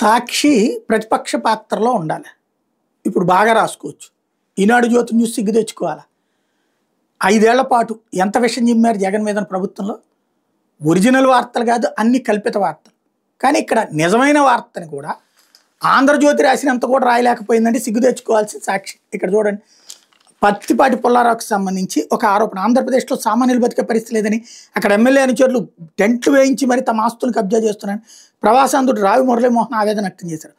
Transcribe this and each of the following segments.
సాక్షి ప్రతిపక్ష పాత్రలో ఉండాలి. ఇప్పుడు బాగా రాసుకోవచ్చు. ఈనాడు జ్యోతి న్యూస్ సిగ్గు తెచ్చుకోవాలి. 5 ఏళ్ల పాటు ఎంత విషయం చిమ్మారు జగన్ మీద ప్రభుత్వంలో. ఒరిజినల్ వార్తలు కాదు, అన్ని కల్పిత వార్తలు. కానీ ఇక్కడ నిజమైన వార్తని కూడా ఆంధ్రజ్యోతి రాసినంత కూడా రాయలేకపోయిందంటే సిగ్గు తెచ్చుకోవాల్సిన సాక్షి. ఇక్కడ చూడండి, పత్తిపాటి పుల్లారావుకి సంబంధించి ఒక ఆరోపణ. ఆంధ్రప్రదేశ్లో సామాన్యులు బతికే పరిస్థితి లేదని అక్కడ ఎమ్మెల్యే అనుచరులు టెంట్లు వేయించి మరి తమ ఆస్తులను కబ్జా చేస్తున్నారని ప్రవాసాంధ్రుడు రావి మురళీమోహన్ ఆవేదన వ్యక్తం చేశారు.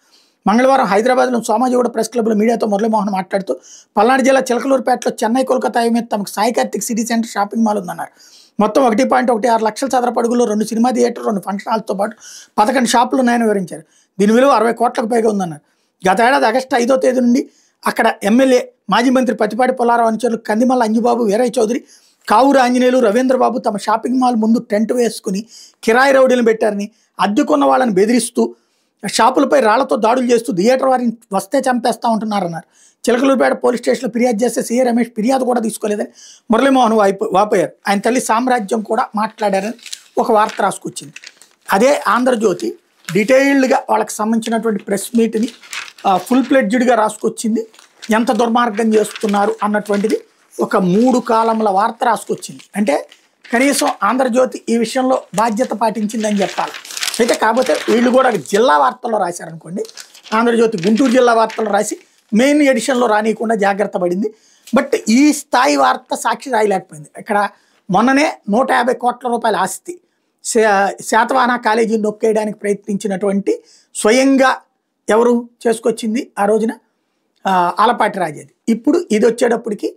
మంగళవారం హైదరాబాద్లో సోమాజిగూడ ప్రెస్ క్లబ్లో మీడియాతో మురళీమోహన్ మాట్లాడుతూ పల్నాడు జిల్లా చిలకలూరుపేటలో చెన్నై కోల్కతా మీద తమకు Sai Karthik city centre shopping mall ఉందన్నారు. మొత్తం 1.16 లక్షల చదరపు అడుగుల్లో 2 సినిమా థియేటర్, 2 ఫంక్షన్ హాల్తో పాటు 11 షాపులు ఉన్నాయని వివరించారు. దీని విలువ 60 కోట్లకు పైగా ఉందన్నారు. గత ఏడాది ఆగస్టు 5వ తేదీ నుండి అక్కడ ఎమ్మెల్యే మాజీ మంత్రి పత్తిపాటి పుల్లారావు అనుచరులు కందిమల్ల అంజుబాబు, వీరయ్య చౌదరి, కావూరు ఆంజనేయులు, రవీంద్రబాబు తమ షాపింగ్ మాల్ ముందు టెంట్ వేసుకుని కిరాయి రౌడీలను పెట్టారని, అద్దెకున్న వాళ్ళని బెదిరిస్తూ షాపులపై రాళ్లతో దాడులు చేస్తూ థియేటర్ వారిని వస్తే చంపేస్తూ ఉంటున్నారన్నారు. చిలకలూరుపేట పోలీస్ స్టేషన్లో ఫిర్యాదు చేస్తే సీఏ రమేష్ ఫిర్యాదు కూడా తీసుకోలేదని మురళీమోహన్ వాపోయారు. ఆయన తల్లి సామ్రాజ్యం కూడా మాట్లాడారని ఒక వార్త రాసుకొచ్చింది. అదే ఆంధ్రజ్యోతి డీటెయిల్డ్గా వాళ్ళకి సంబంధించినటువంటి ప్రెస్ మీట్ని ఫుల్ ప్లెడ్జ్డ్గా రాసుకొచ్చింది. ఎంత దుర్మార్గం చేస్తున్నారు అన్నటువంటిది ఒక 3 కాలముల వార్త రాసుకొచ్చింది. అంటే కనీసం ఆంధ్రజ్యోతి ఈ విషయంలో బాధ్యత పాటించిందని చెప్పాలి. అయితే కాకపోతే వీళ్ళు కూడా జిల్లా వార్తల్లో రాశారనుకోండి, ఆంధ్రజ్యోతి గుంటూరు జిల్లా వార్తల్లో రాసి మెయిన్ ఎడిషన్లో రానియకుండా జాగ్రత్త పడింది. బట్ ఈ స్థాయి వార్త సాక్షి రాయలేకపోయింది. ఇక్కడ మొన్ననే 150 కోట్ల రూపాయల ఆస్తి శాతవాహన కాలేజీని నొక్కేయడానికి ప్రయత్నించినటువంటి స్వయంగా ఎవరు చేసుకొచ్చింది ఆ రోజున ఆలపాటి రాజేది. ఇప్పుడు ఇది వచ్చేటప్పటికి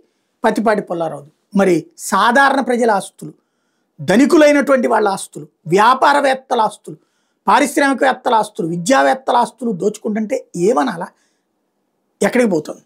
పత్తిపాటి పుల్లారావు. మరి సాధారణ ప్రజల ఆస్తులు, ధనికులైనటువంటి వాళ్ళ ఆస్తులు, వ్యాపారవేత్తల ఆస్తులు, పారిశ్రామికవేత్తల ఆస్తులు, విద్యావేత్తల ఆస్తులు దోచుకుంటుంటే ఏమనాలా? ఎక్కడికి పోతుంది?